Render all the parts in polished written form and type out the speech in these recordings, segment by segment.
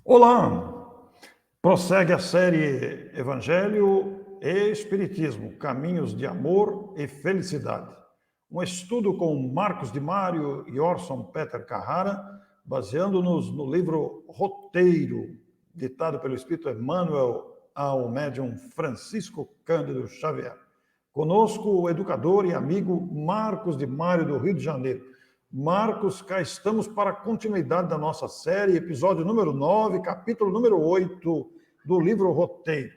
Olá! Prossegue a série Evangelho e Espiritismo, Caminhos de Amor e Felicidade. Um estudo com Marcos de Mário e Orson Peter Carrara, baseando-nos no livro Roteiro, ditado pelo Espírito Emmanuel ao médium Francisco Cândido Xavier. Conosco o educador e amigo Marcos de Mário, do Rio de Janeiro. Marcos, cá estamos para a continuidade da nossa série, episódio número 9, capítulo número 8 do livro Roteiro.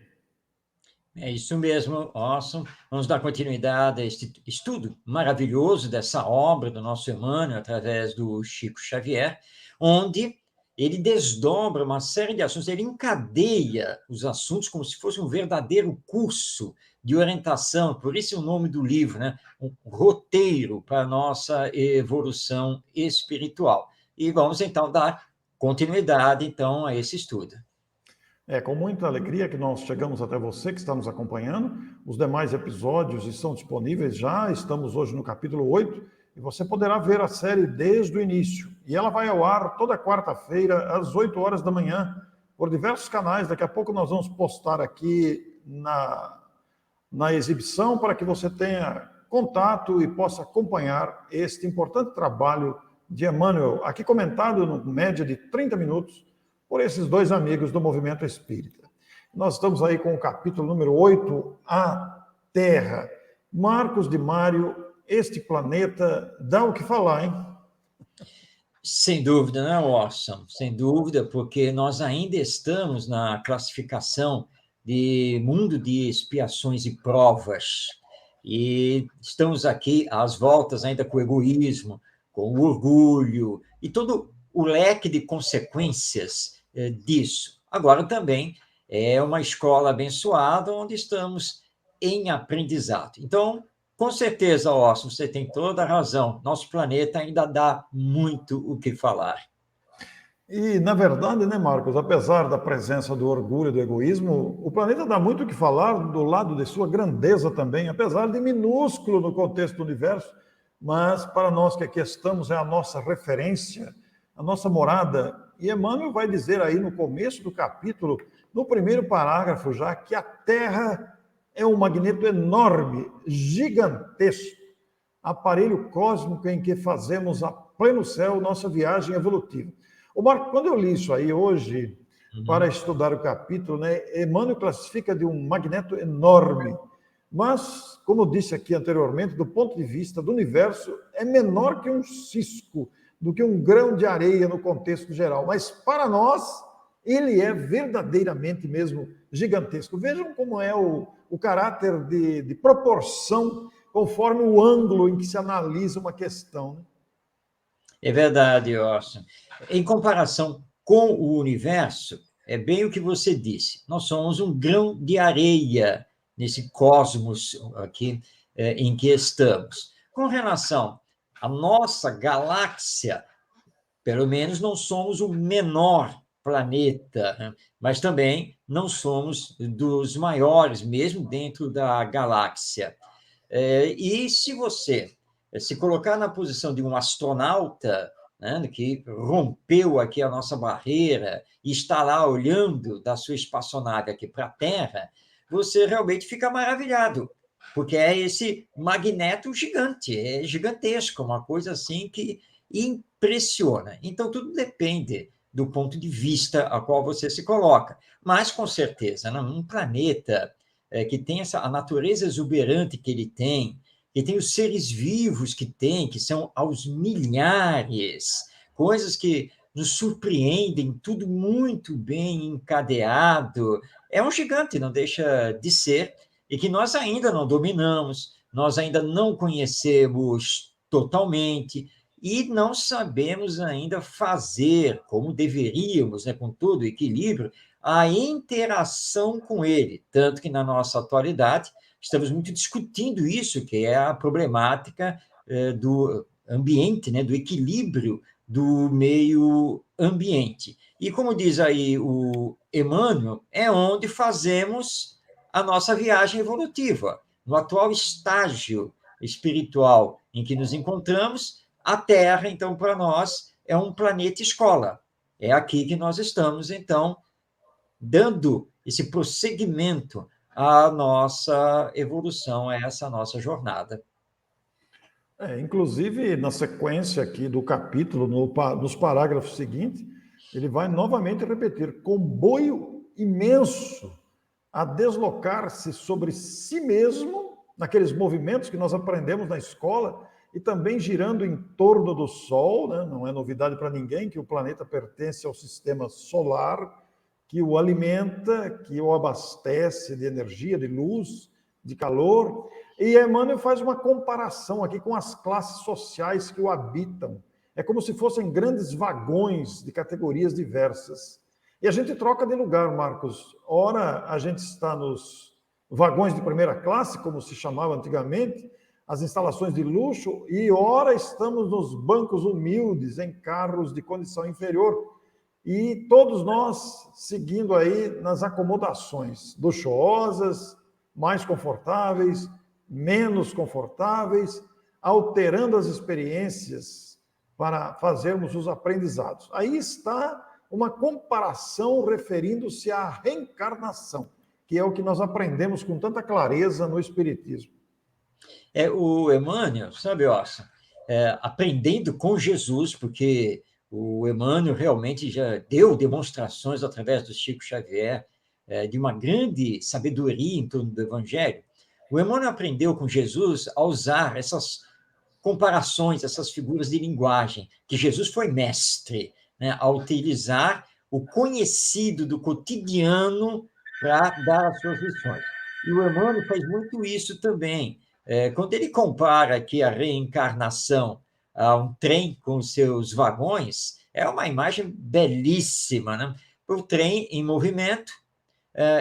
É isso mesmo, Orson. Vamos dar continuidade a este estudo maravilhoso dessa obra do nosso Emmanuel, através do Chico Xavier, onde ele desdobra uma série de assuntos, ele encadeia os assuntos como se fosse um verdadeiro curso de orientação, por isso o nome do livro, né? Um roteiro para a nossa evolução espiritual. E vamos, então, dar continuidade, então, a esse estudo. É com muita alegria que nós chegamos até você que está nos acompanhando. Os demais episódios estão disponíveis já, estamos hoje no capítulo 8, e você poderá ver a série desde o início. E ela vai ao ar toda quarta-feira, às 8 horas da manhã, por diversos canais. Daqui a pouco nós vamos postar aqui na exibição para que você tenha contato e possa acompanhar este importante trabalho de Emmanuel, aqui comentado no média de 30 minutos, por esses dois amigos do movimento espírita. Nós estamos aí com o capítulo número 8, A Terra. Marcos de Mário, este planeta dá o que falar, hein? Sem dúvida, né, Orson? Sem dúvida, porque nós ainda estamos na classificação de mundo de expiações e provas. E estamos aqui às voltas ainda com o egoísmo, com o orgulho e todo o leque de consequências disso. Agora também é uma escola abençoada onde estamos em aprendizado. Então, com certeza, Orson, você tem toda a razão. Nosso planeta ainda dá muito o que falar. E, na verdade, né, Marcos, apesar da presença do orgulho e do egoísmo, o planeta dá muito o que falar do lado de sua grandeza também, apesar de minúsculo no contexto do universo, mas para nós que aqui estamos é a nossa referência, a nossa morada. E Emmanuel vai dizer aí no começo do capítulo, no primeiro parágrafo já, que a Terra é um magneto enorme, gigantesco, aparelho cósmico em que fazemos a pleno céu nossa viagem evolutiva. O Marco, quando eu li isso aí hoje, para estudar o capítulo, né, Emmanuel classifica de um magneto enorme, mas, como eu disse aqui anteriormente, do ponto de vista do universo, é menor que um cisco, do que um grão de areia no contexto geral. Mas, para nós, ele é verdadeiramente mesmo gigantesco. Vejam como é o caráter de proporção conforme o ângulo em que se analisa uma questão, né? É verdade, Orson. Em comparação com o universo, é bem o que você disse. Nós somos um grão de areia nesse cosmos aqui em que estamos. Com relação à nossa galáxia, pelo menos não somos o menor planeta, né? Mas também não somos dos maiores, mesmo dentro da galáxia. E se você se colocar na posição de um astronauta, né, que rompeu aqui a nossa barreira e está lá olhando da sua espaçonave aqui para a Terra, você realmente fica maravilhado, porque é esse magneto gigante, é gigantesco, uma coisa assim que impressiona. Então, tudo depende do ponto de vista a qual você se coloca. Mas, com certeza, né, um planeta que tem a natureza exuberante que ele tem, que tem os seres vivos que tem, que são aos milhares, coisas que nos surpreendem, tudo muito bem encadeado. É um gigante, não deixa de ser, e que nós ainda não dominamos, nós ainda não conhecemos totalmente, e não sabemos ainda fazer como deveríamos, né, com todo o equilíbrio, a interação com ele, tanto que na nossa atualidade estamos muito discutindo isso, que é a problemática do ambiente, né, do equilíbrio do meio ambiente. E como diz aí o Emmanuel, é onde fazemos a nossa viagem evolutiva. No atual estágio espiritual em que nos encontramos, a Terra, então, para nós, é um planeta escola. É aqui que nós estamos, então, dando esse prosseguimento à nossa evolução, a essa nossa jornada. Inclusive, na sequência aqui do capítulo, nos parágrafos seguintes, ele vai novamente repetir: comboio imenso a deslocar-se sobre si mesmo, naqueles movimentos que nós aprendemos na escola, e também girando em torno do Sol, né? Não é novidade para ninguém que o planeta pertence ao sistema solar, que o alimenta, que o abastece de energia, de luz, de calor. E Emmanuel faz uma comparação aqui com as classes sociais que o habitam. É como se fossem grandes vagões de categorias diversas. E a gente troca de lugar, Marcos. Ora, a gente está nos vagões de primeira classe, como se chamava antigamente, as instalações de luxo, e ora estamos nos bancos humildes, em carros de condição inferior. E todos nós seguindo aí nas acomodações luxuosas, mais confortáveis, menos confortáveis, alterando as experiências para fazermos os aprendizados. Aí está uma comparação referindo-se à reencarnação, que é o que nós aprendemos com tanta clareza no Espiritismo. O Emmanuel, sabe, Orson, aprendendo com Jesus, porque o Emmanuel realmente já deu demonstrações através do Chico Xavier de uma grande sabedoria em torno do Evangelho. O Emmanuel aprendeu com Jesus a usar essas comparações, essas figuras de linguagem, que Jesus foi mestre, né, a utilizar o conhecido do cotidiano para dar as suas lições. E o Emmanuel faz muito isso também. Quando ele compara aqui a reencarnação a um trem com seus vagões, é uma imagem belíssima, né? O trem em movimento,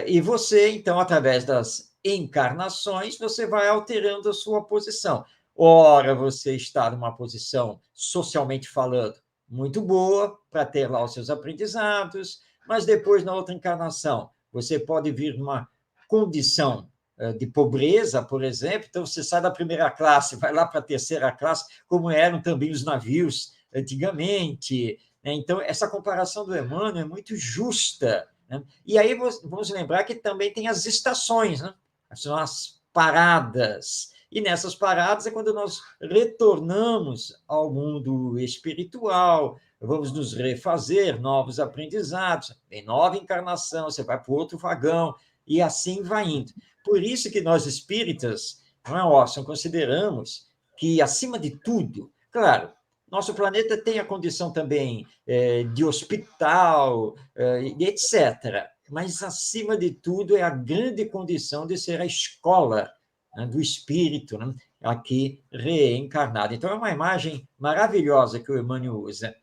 e você, então, através das encarnações, você vai alterando a sua posição. Ora, você está numa posição, socialmente falando, muito boa, para ter lá os seus aprendizados, mas depois, na outra encarnação, você pode vir numa condição de pobreza, por exemplo, então você sai da primeira classe, vai lá para a terceira classe, como eram também os navios antigamente. Né? Então, essa comparação do Emmanuel é muito justa, né? E aí vamos lembrar que também tem as estações, né? São as paradas. E nessas paradas é quando nós retornamos ao mundo espiritual, vamos nos refazer novos aprendizados, em nova encarnação, você vai para outro vagão, e assim vai indo. Por isso que nós espíritas, não é, Orson, consideramos que, acima de tudo, claro, nosso planeta tem a condição também de hospital, etc. Mas, acima de tudo, é a grande condição de ser a escola, né, do espírito, né, aqui reencarnado. Então, é uma imagem maravilhosa que o Emmanuel usa.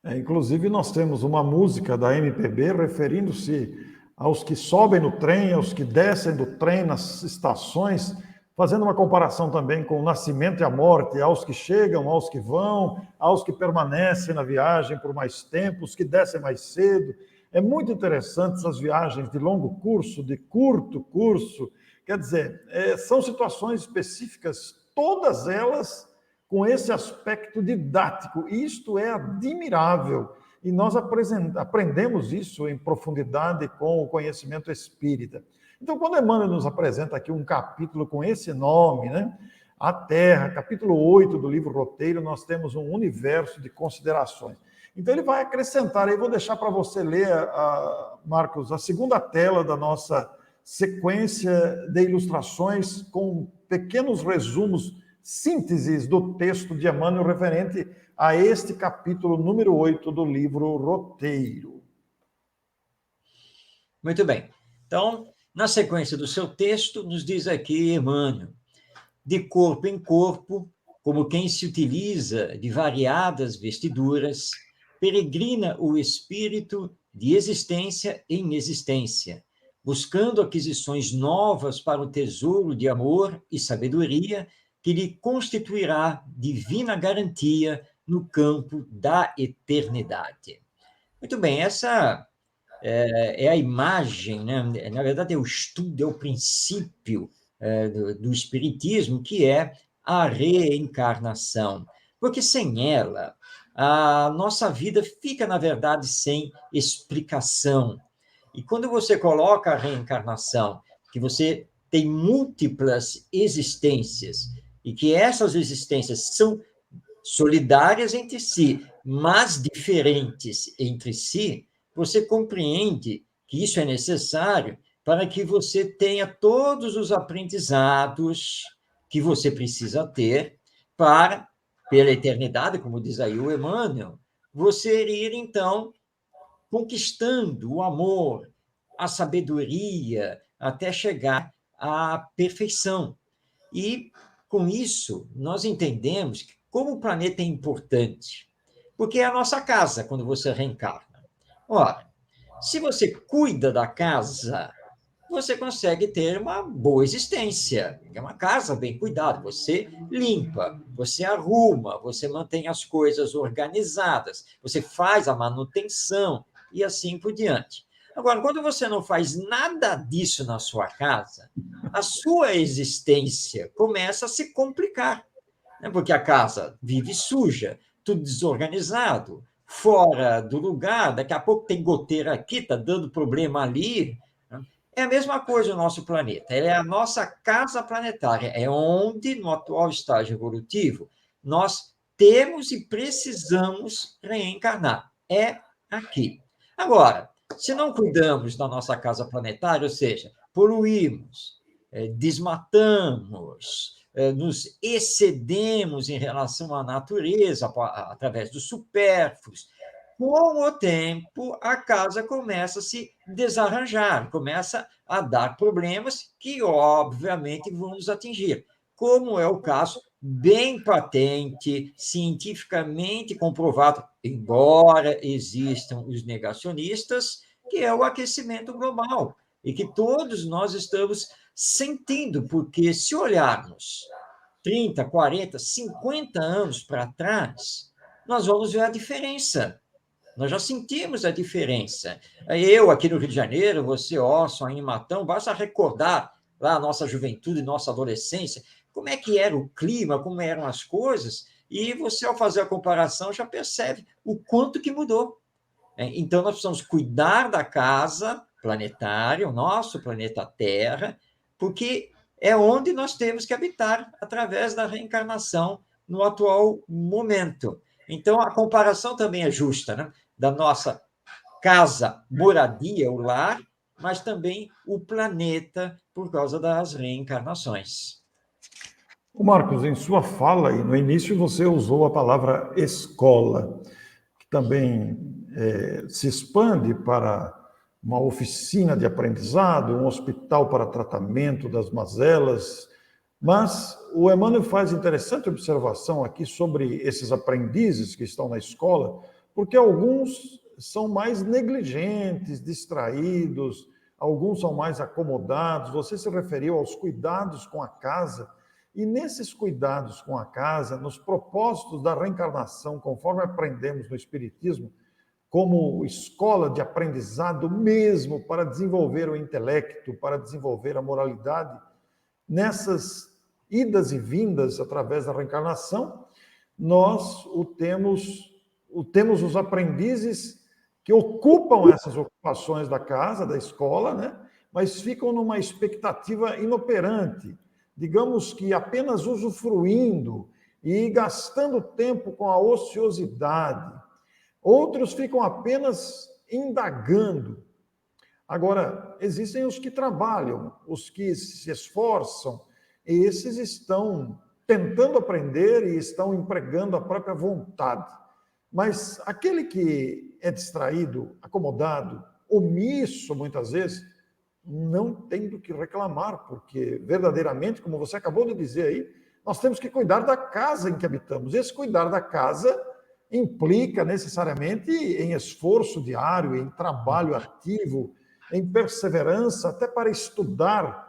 Inclusive, nós temos uma música da MPB referindo-se aos que sobem no trem, aos que descem do trem nas estações, fazendo uma comparação também com o nascimento e a morte, aos que chegam, aos que vão, aos que permanecem na viagem por mais tempo, os que descem mais cedo. É muito interessante essas viagens de longo curso, de curto curso. Quer dizer, são situações específicas, todas elas com esse aspecto didático. Isto é admirável. E nós aprendemos isso em profundidade com o conhecimento espírita. Então, quando Emmanuel nos apresenta aqui um capítulo com esse nome, né? A Terra, capítulo 8 do livro Roteiro, nós temos um universo de considerações. Então, ele vai acrescentar, aí vou deixar para você ler, Marcos, a segunda tela da nossa sequência de ilustrações com pequenos resumos, sínteses do texto de Emmanuel referente a este capítulo número 8 do livro Roteiro. Muito bem. Então, na sequência do seu texto, nos diz aqui Emmanuel: de corpo em corpo, como quem se utiliza de variadas vestiduras, peregrina o espírito de existência em existência, buscando aquisições novas para o tesouro de amor e sabedoria que lhe constituirá divina garantia no campo da eternidade. Muito bem, essa é a imagem, né? Na verdade, é o estudo, é o princípio do Espiritismo, que é a reencarnação. Porque sem ela, a nossa vida fica, na verdade, sem explicação. E quando você coloca a reencarnação, que você tem múltiplas existências, e que essas existências são solidárias entre si, mas diferentes entre si, você compreende que isso é necessário para que você tenha todos os aprendizados que você precisa ter para, pela eternidade, como diz aí o Emmanuel, você ir, então, conquistando o amor, a sabedoria, até chegar à perfeição. E, com isso, nós entendemos que como o planeta é importante, porque é a nossa casa quando você reencarna. Ora, se você cuida da casa, você consegue ter uma boa existência. É uma casa bem cuidada. Você limpa, você arruma, você mantém as coisas organizadas, você faz a manutenção e assim por diante. Agora, quando você não faz nada disso na sua casa, a sua existência começa a se complicar, né? Porque a casa vive suja, tudo desorganizado, fora do lugar, daqui a pouco tem goteira aqui, está dando problema ali. É a mesma coisa o nosso planeta, ele é a nossa casa planetária, é onde, no atual estágio evolutivo, nós temos e precisamos reencarnar. É aqui. Agora, se não cuidamos da nossa casa planetária, ou seja, poluímos, desmatamos, nos excedemos em relação à natureza, através dos supérfluos, com o tempo, a casa começa a se desarranjar, começa a dar problemas que, obviamente, vão nos atingir, como é o caso bem patente, cientificamente comprovado, embora existam os negacionistas, que é o aquecimento global, e que todos nós estamos sentindo, porque se olharmos 30, 40, 50 anos para trás, nós vamos ver a diferença. Nós já sentimos a diferença. Eu, aqui no Rio de Janeiro, você, Orson, em Matão, basta recordar lá a nossa juventude, nossa adolescência, como é que era o clima, como eram as coisas, e você, ao fazer a comparação, já percebe o quanto que mudou. Então, nós precisamos cuidar da casa planetária, o nosso planeta Terra, porque é onde nós temos que habitar através da reencarnação no atual momento. Então, a comparação também é justa, né? Da nossa casa, moradia, o lar, mas também o planeta por causa das reencarnações. O Marcos, em sua fala e no início você usou a palavra escola, que também se expande para uma oficina de aprendizado, um hospital para tratamento das mazelas, mas o Emmanuel faz interessante observação aqui sobre esses aprendizes que estão na escola, porque alguns são mais negligentes, distraídos, alguns são mais acomodados. Você se referiu aos cuidados com a casa, e nesses cuidados com a casa, nos propósitos da reencarnação, conforme aprendemos no Espiritismo, como escola de aprendizado mesmo para desenvolver o intelecto, para desenvolver a moralidade, nessas idas e vindas através da reencarnação, nós temos os aprendizes que ocupam essas ocupações da casa, da escola, né? Mas ficam numa expectativa inoperante, digamos que apenas usufruindo e gastando tempo com a ociosidade. Outros ficam apenas indagando. Agora, existem os que trabalham, os que se esforçam, e esses estão tentando aprender e estão empregando a própria vontade. Mas aquele que é distraído, acomodado, omisso, muitas vezes, não tem do que reclamar, porque verdadeiramente, como você acabou de dizer aí, nós temos que cuidar da casa em que habitamos. Esse cuidar da casa implica necessariamente em esforço diário, em trabalho ativo, em perseverança, até para estudar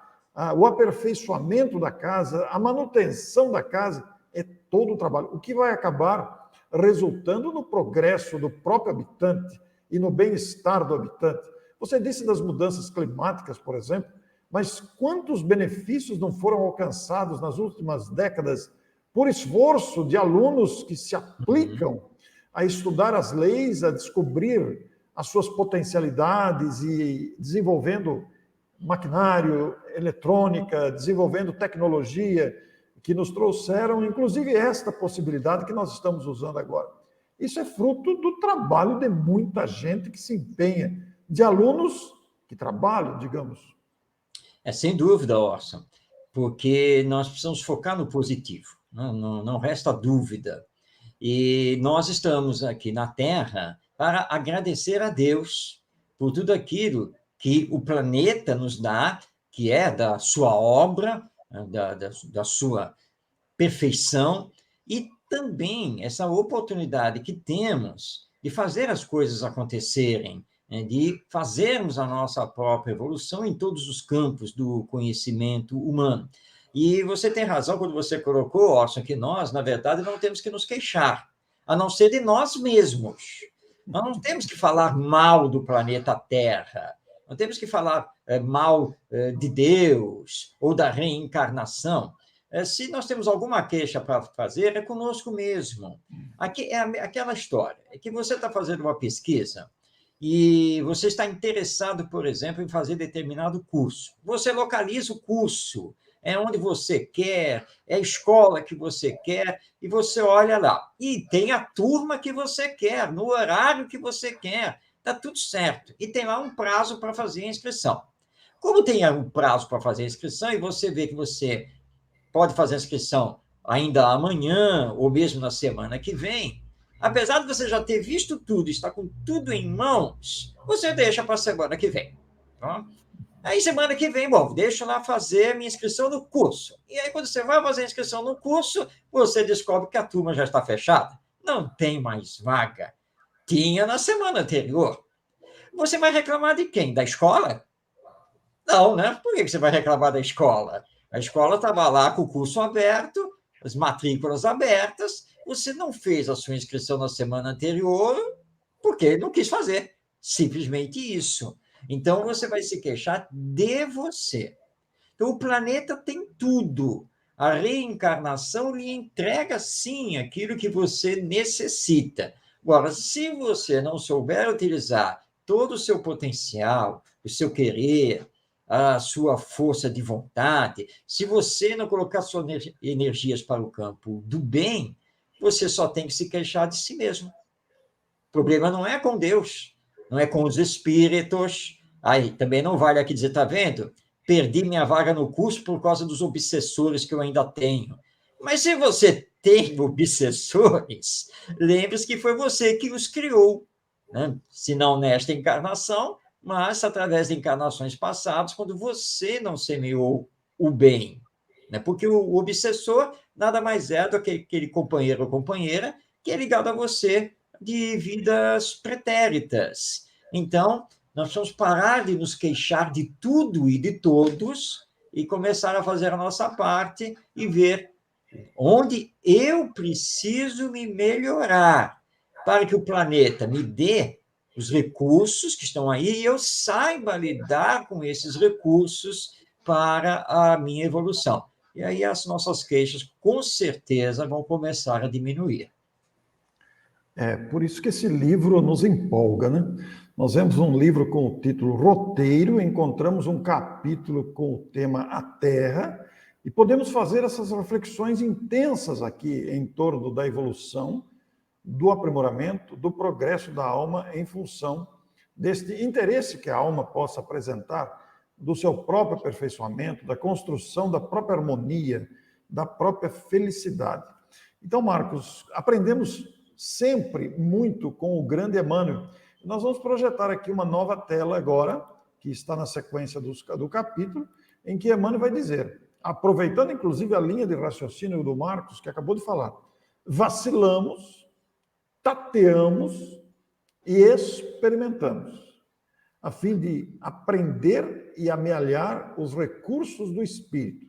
o aperfeiçoamento da casa, a manutenção da casa, é todo o trabalho. O que vai acabar resultando no progresso do próprio habitante e no bem-estar do habitante. Você disse das mudanças climáticas, por exemplo, mas quantos benefícios não foram alcançados nas últimas décadas por esforço de alunos que se aplicam a estudar as leis, a descobrir as suas potencialidades e desenvolvendo maquinário, eletrônica, desenvolvendo tecnologia, que nos trouxeram, inclusive, esta possibilidade que nós estamos usando agora. Isso é fruto do trabalho de muita gente que se empenha, de alunos que trabalham, digamos. Sem dúvida, Orson, porque nós precisamos focar no positivo, não resta dúvida. E nós estamos aqui na Terra para agradecer a Deus por tudo aquilo que o planeta nos dá, que é da sua obra, da sua perfeição, e também essa oportunidade que temos de fazer as coisas acontecerem, né, de fazermos a nossa própria evolução em todos os campos do conhecimento humano. E você tem razão quando você colocou, Orson, que nós, na verdade, não temos que nos queixar, a não ser de nós mesmos. Nós não temos que falar mal do planeta Terra, não temos que falar mal de Deus ou da reencarnação. Se nós temos alguma queixa para fazer, é conosco mesmo. Aqui é aquela história, é que você está fazendo uma pesquisa e você está interessado, por exemplo, em fazer determinado curso. Você localiza o curso, é onde você quer, é a escola que você quer, e você olha lá. E tem a turma que você quer, no horário que você quer, está tudo certo. E tem lá um prazo para fazer a inscrição. Como tem um prazo para fazer a inscrição e você vê que você pode fazer a inscrição ainda amanhã ou mesmo na semana que vem, apesar de você já ter visto tudo, estar com tudo em mãos, você deixa para a semana que vem. Tá? Aí, semana que vem, bom, deixa lá fazer a minha inscrição no curso. E aí, quando você vai fazer a inscrição no curso, você descobre que a turma já está fechada. Não tem mais vaga. Tinha na semana anterior. Você vai reclamar de quem? Da escola? Não, né? Por que você vai reclamar da escola? A escola estava lá com o curso aberto, as matrículas abertas, você não fez a sua inscrição na semana anterior porque não quis fazer. Simplesmente isso. Então, você vai se queixar de você. Então, o planeta tem tudo. A reencarnação lhe entrega, sim, aquilo que você necessita. Agora, se você não souber utilizar todo o seu potencial, o seu querer, a sua força de vontade, se você não colocar suas energias para o campo do bem, você só tem que se queixar de si mesmo. O problema não é com Deus, não é com os espíritos. Aí também não vale aqui dizer, tá vendo? Perdi minha vaga no curso por causa dos obsessores que eu ainda tenho. Mas se você tem obsessores, lembre-se que foi você que os criou, né? Se não nesta encarnação, mas através de encarnações passadas, quando você não semeou o bem. Né? Porque o obsessor nada mais é do que aquele companheiro ou companheira que é ligado a você de vidas pretéritas. Então, nós precisamos parar de nos queixar de tudo e de todos e começar a fazer a nossa parte e ver onde eu preciso me melhorar para que o planeta me dê os recursos que estão aí e eu saiba lidar com esses recursos para a minha evolução. E aí as nossas queixas, com certeza, vão começar a diminuir. É por isso que esse livro nos empolga, né? Nós vemos um livro com o título Roteiro, encontramos um capítulo com o tema A Terra, e podemos fazer essas reflexões intensas aqui em torno da evolução, do aprimoramento, do progresso da alma em função deste interesse que a alma possa apresentar, do seu próprio aperfeiçoamento, da construção da própria harmonia, da própria felicidade. Então, Marcos, aprendemos sempre muito com o grande Emmanuel. Nós vamos projetar aqui uma nova tela agora, que está na sequência do capítulo, em que Emmanuel vai dizer, aproveitando inclusive a linha de raciocínio do Marcos, que acabou de falar, vacilamos, tateamos e experimentamos, a fim de aprender e amealhar os recursos do espírito.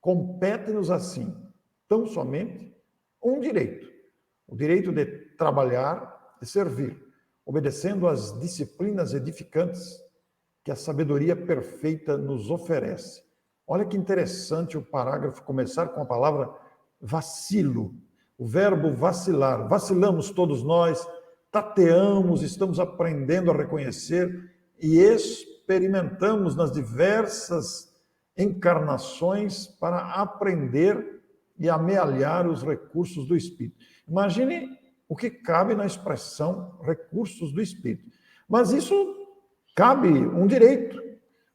Compete-nos assim, tão somente, um direito, o direito de trabalhar, de servir, obedecendo às disciplinas edificantes que a sabedoria perfeita nos oferece. Olha que interessante o parágrafo começar com a palavra vacilo. O verbo vacilar, vacilamos todos nós, tateamos, estamos aprendendo a reconhecer e experimentamos nas diversas encarnações para aprender e amealhar os recursos do Espírito. Imagine o que cabe na expressão recursos do Espírito. Mas isso cabe um direito,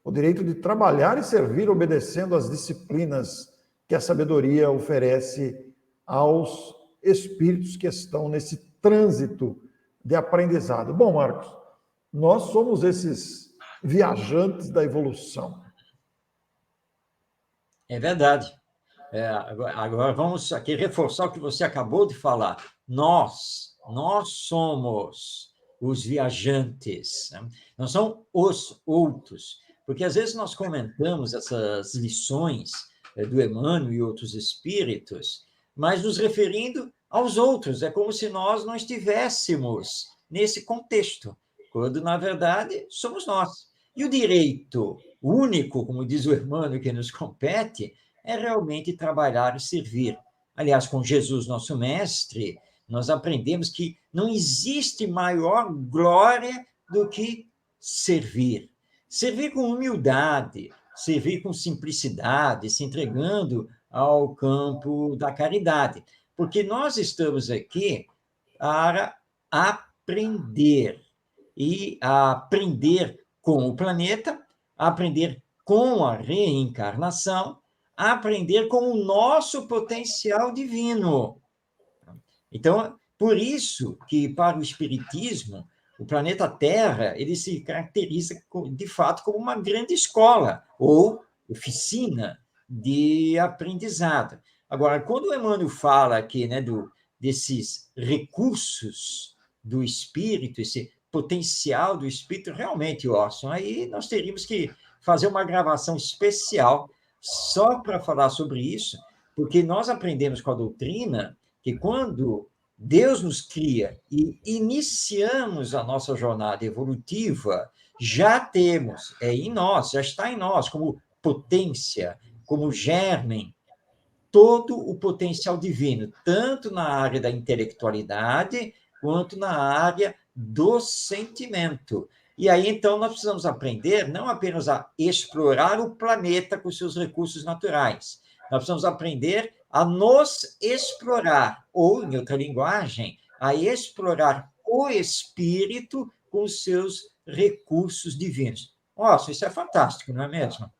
o direito de trabalhar e servir obedecendo às disciplinas que a sabedoria oferece aos espíritos que estão nesse trânsito de aprendizado. Bom, Marcos, nós somos esses viajantes da evolução. É verdade. Agora vamos aqui reforçar o que você acabou de falar. Nós somos os viajantes, né? Não são os outros, porque às vezes nós comentamos essas lições do Emmanuel e outros espíritos, mas nos referindo aos outros, é como se nós não estivéssemos nesse contexto, quando, na verdade, somos nós. E o direito único, como diz o Emmanuel, que nos compete, é realmente trabalhar e servir. Aliás, com Jesus, nosso mestre, nós aprendemos que não existe maior glória do que servir. Servir com humildade, servir com simplicidade, se entregando ao campo da caridade. Porque nós estamos aqui para aprender. E aprender com o planeta, aprender com a reencarnação, aprender com o nosso potencial divino. Então, por isso que, para o Espiritismo, o planeta Terra ele se caracteriza, de fato, como uma grande escola ou oficina de aprendizado. Agora, quando o Emmanuel fala aqui, né, desses recursos do espírito, esse potencial do espírito, realmente, Orson, aí nós teríamos que fazer uma gravação especial só para falar sobre isso, porque nós aprendemos com a doutrina que quando Deus nos cria e iniciamos a nossa jornada evolutiva, já temos, em nós, já está em nós, como potência, como germen, todo o potencial divino, tanto na área da intelectualidade, quanto na área do sentimento. E aí, então, nós precisamos aprender não apenas a explorar o planeta com seus recursos naturais, nós precisamos aprender a nos explorar, ou, em outra linguagem, a explorar o espírito com os seus recursos divinos. Nossa, isso é fantástico, não é mesmo?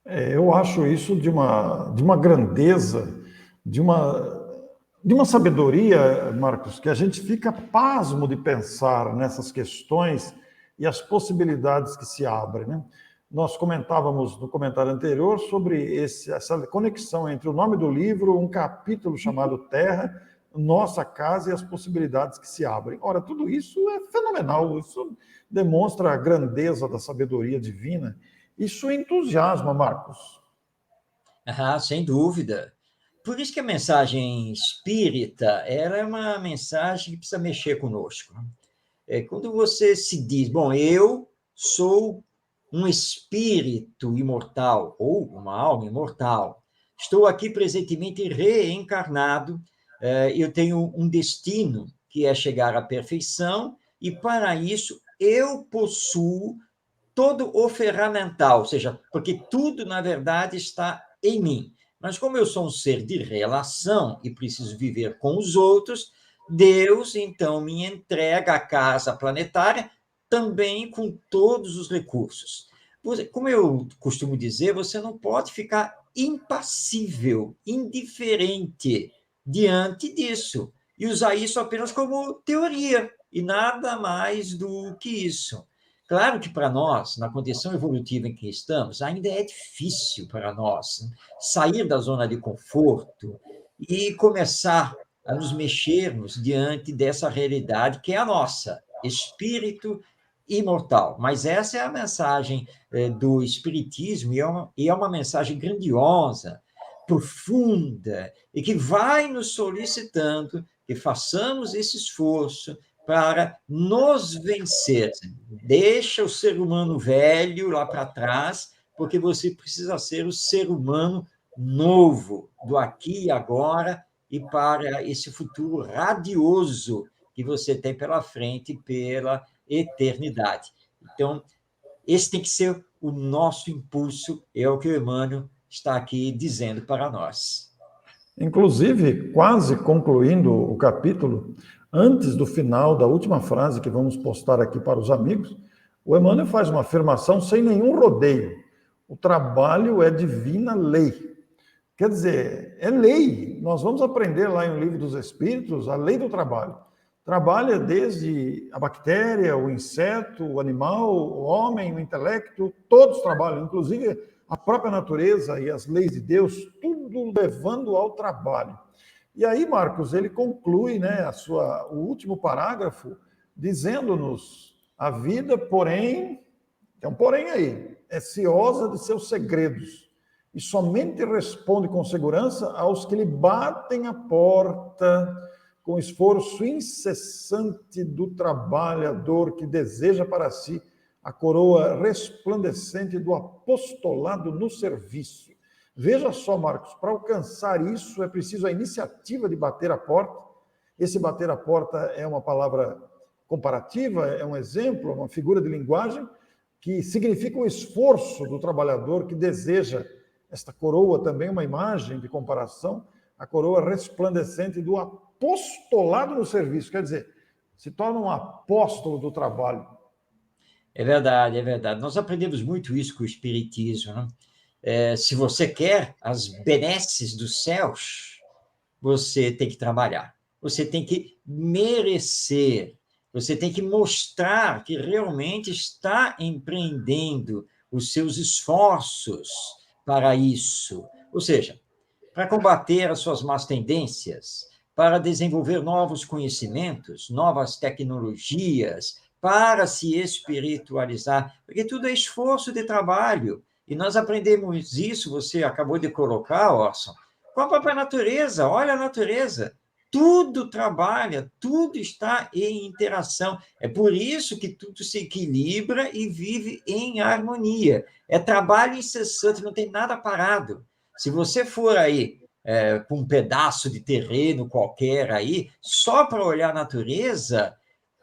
Eu acho isso de uma grandeza, de uma sabedoria, Marcos, que a gente fica pasmo de pensar nessas questões e as possibilidades que se abrem, né? Nós comentávamos no comentário anterior sobre essa conexão entre o nome do livro, um capítulo chamado Terra, Nossa Casa e as possibilidades que se abrem. Ora, tudo isso é fenomenal, isso demonstra a grandeza da sabedoria divina. Isso entusiasma, Marcos. Ah, sem dúvida. Por isso que a mensagem espírita, ela é uma mensagem que precisa mexer conosco. Quando você se diz, bom, eu sou um espírito imortal, ou uma alma imortal, estou aqui presentemente reencarnado, eu tenho um destino que é chegar à perfeição, e para isso eu possuo todo o ferramental, ou seja, porque tudo, na verdade, está em mim. Mas como eu sou um ser de relação e preciso viver com os outros, Deus, então, me entrega a casa planetária também com todos os recursos. Como eu costumo dizer, você não pode ficar impassível, indiferente diante disso, e usar isso apenas como teoria, e nada mais do que isso. Claro que para nós, na condição evolutiva em que estamos, ainda é difícil para nós, né, sair da zona de conforto e começar a nos mexermos diante dessa realidade que é a nossa, espírito imortal. Mas essa é a mensagem do Espiritismo e é uma mensagem grandiosa, profunda, e que vai nos solicitando que façamos esse esforço para nos vencer. Deixa o ser humano velho lá para trás, porque você precisa ser o ser humano novo, do aqui e agora, e para esse futuro radioso que você tem pela frente, pela eternidade. Então, esse tem que ser o nosso impulso, é o que o Emmanuel está aqui dizendo para nós. Inclusive, quase concluindo o capítulo, antes do final da última frase que vamos postar aqui para os amigos, o Emmanuel faz uma afirmação sem nenhum rodeio. O trabalho é divina lei. Quer dizer, é lei. Nós vamos aprender lá em O Livro dos Espíritos a lei do trabalho. Trabalha desde a bactéria, o inseto, o animal, o homem, o intelecto, todos trabalham, inclusive a própria natureza e as leis de Deus, tudo levando ao trabalho. E aí, Marcos, ele conclui, né, o último parágrafo, dizendo-nos: a vida, porém, tem um porém aí, é ciosa de seus segredos, e somente responde com segurança aos que lhe batem a porta com esforço incessante do trabalhador que deseja para si a coroa resplandecente do apostolado no serviço. Veja só, Marcos, para alcançar isso é preciso a iniciativa de bater a porta. Esse bater a porta é uma palavra comparativa, é um exemplo, uma figura de linguagem que significa o esforço do trabalhador que deseja esta coroa, também uma imagem de comparação, a coroa resplandecente do apostolado no serviço, quer dizer, se torna um apóstolo do trabalho. É verdade, é verdade. Nós aprendemos muito isso com o Espiritismo, né? Se você quer as benesses dos céus, você tem que trabalhar, você tem que merecer, você tem que mostrar que realmente está empreendendo os seus esforços para isso. Ou seja, para combater as suas más tendências, para desenvolver novos conhecimentos, novas tecnologias, para se espiritualizar, porque tudo é esforço de trabalho. E nós aprendemos isso, você acabou de colocar, Orson, com a própria natureza. Olha a natureza. Tudo trabalha, tudo está em interação. É por isso que tudo se equilibra e vive em harmonia. É trabalho incessante, não tem nada parado. Se você for aí com um pedaço de terreno qualquer aí, só para olhar a natureza,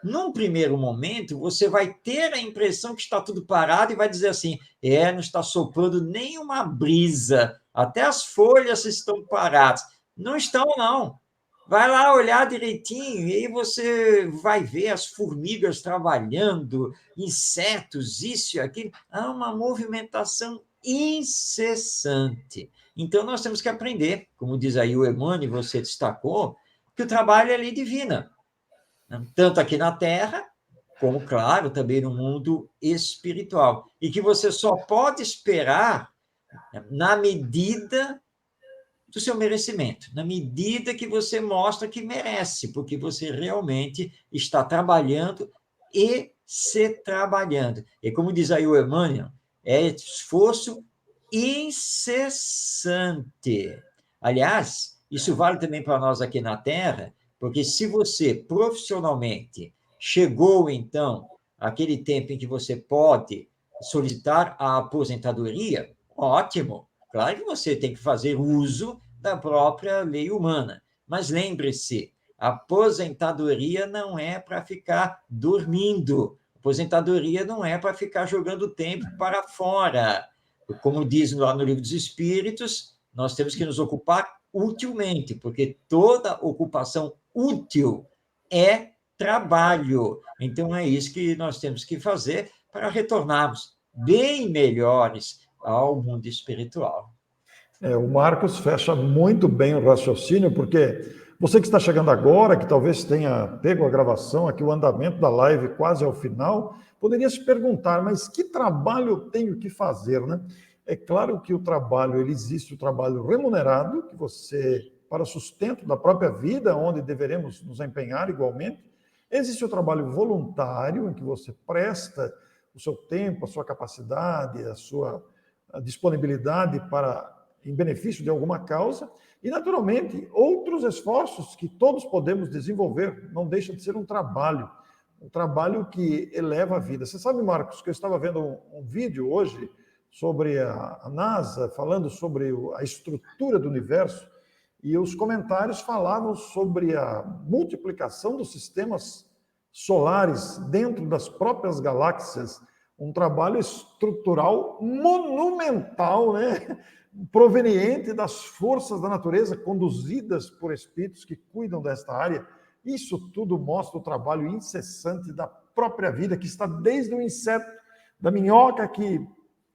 num primeiro momento, você vai ter a impressão que está tudo parado e vai dizer assim, não está soprando nenhuma brisa, até as folhas estão paradas. Não estão, não. Vai lá olhar direitinho e aí você vai ver as formigas trabalhando, insetos, isso e aquilo. Há uma movimentação incessante. Então, nós temos que aprender, como diz aí o Emmanuel, você destacou, que o trabalho é lei divina, né? Tanto aqui na Terra, como, claro, também no mundo espiritual. E que você só pode esperar na medida do seu merecimento, na medida que você mostra que merece, porque você realmente está trabalhando e se trabalhando. E como diz aí o Emmanuel, é esforço incessante. Aliás, isso vale também para nós aqui na Terra, porque se você profissionalmente chegou, então, aquele tempo em que você pode solicitar a aposentadoria, ótimo. Claro que você tem que fazer uso da própria lei humana. Mas lembre-se, a aposentadoria não é para ficar dormindo. A aposentadoria não é para ficar jogando tempo para fora. Como diz lá no Livro dos Espíritos, nós temos que nos ocupar utilmente, porque toda ocupação útil é trabalho. Então, é isso que nós temos que fazer para retornarmos bem melhores ao mundo espiritual. O Marcos fecha muito bem o raciocínio, porque você que está chegando agora, que talvez tenha pego a gravação aqui, o andamento da live quase ao final, poderia se perguntar, mas que trabalho eu tenho que fazer, né? É claro que o trabalho, ele existe o trabalho remunerado, que você, para sustento da própria vida, onde deveremos nos empenhar igualmente. Existe o trabalho voluntário, em que você presta o seu tempo, a sua capacidade, a sua disponibilidade em benefício de alguma causa, e, naturalmente, outros esforços que todos podemos desenvolver, não deixa de ser um trabalho que eleva a vida. Você sabe, Marcos, que eu estava vendo um vídeo hoje sobre a NASA, falando sobre a estrutura do universo, e os comentários falavam sobre a multiplicação dos sistemas solares dentro das próprias galáxias, um trabalho estrutural monumental, né? Proveniente das forças da natureza, conduzidas por espíritos que cuidam desta área. Isso tudo mostra o trabalho incessante da própria vida, que está desde o inseto, da minhoca que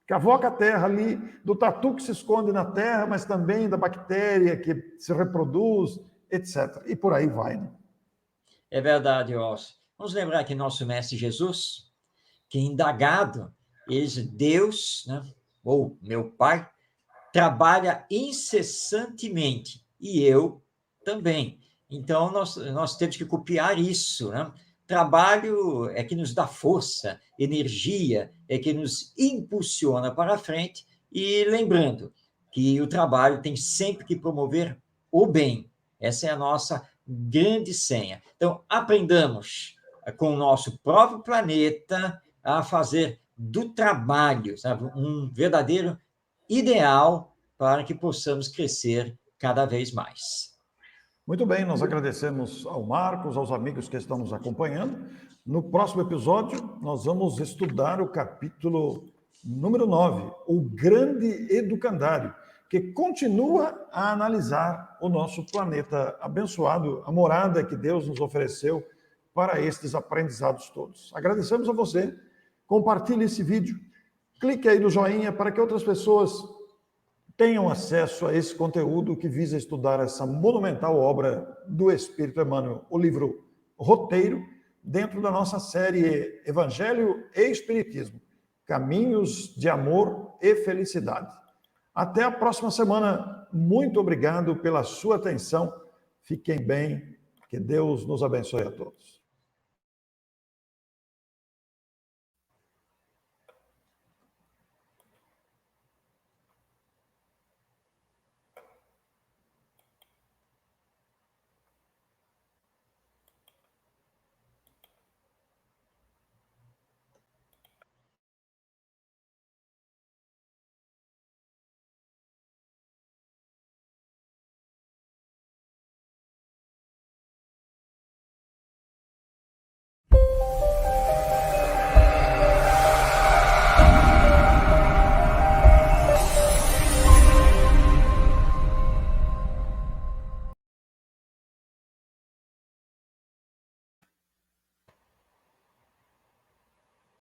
cavoca a terra ali, do tatu que se esconde na terra, mas também da bactéria que se reproduz, etc. E por aí vai, né? É verdade, Orson. Vamos lembrar que nosso Mestre Jesus, que indagado, Deus, né, ou meu Pai, trabalha incessantemente, e eu também. Então, nós temos que copiar isso, né? Trabalho é que nos dá força, energia, é que nos impulsiona para a frente, e lembrando que o trabalho tem sempre que promover o bem. Essa é a nossa grande senha. Então, aprendamos com o nosso próprio planeta a fazer do trabalho, sabe, um verdadeiro ideal para que possamos crescer cada vez mais. Muito bem, nós agradecemos ao Marcos, aos amigos que estão nos acompanhando. No próximo episódio, nós vamos estudar o capítulo número 9, o Grande Educandário, que continua a analisar o nosso planeta abençoado, a morada que Deus nos ofereceu para estes aprendizados todos. Agradecemos a você, compartilhe esse vídeo, clique aí no joinha para que outras pessoas tenham acesso a esse conteúdo que visa estudar essa monumental obra do Espírito Emmanuel, o livro Roteiro, dentro da nossa série Evangelho e Espiritismo, Caminhos de Amor e Felicidade. Até a próxima semana. Muito obrigado pela sua atenção. Fiquem bem. Que Deus nos abençoe a todos.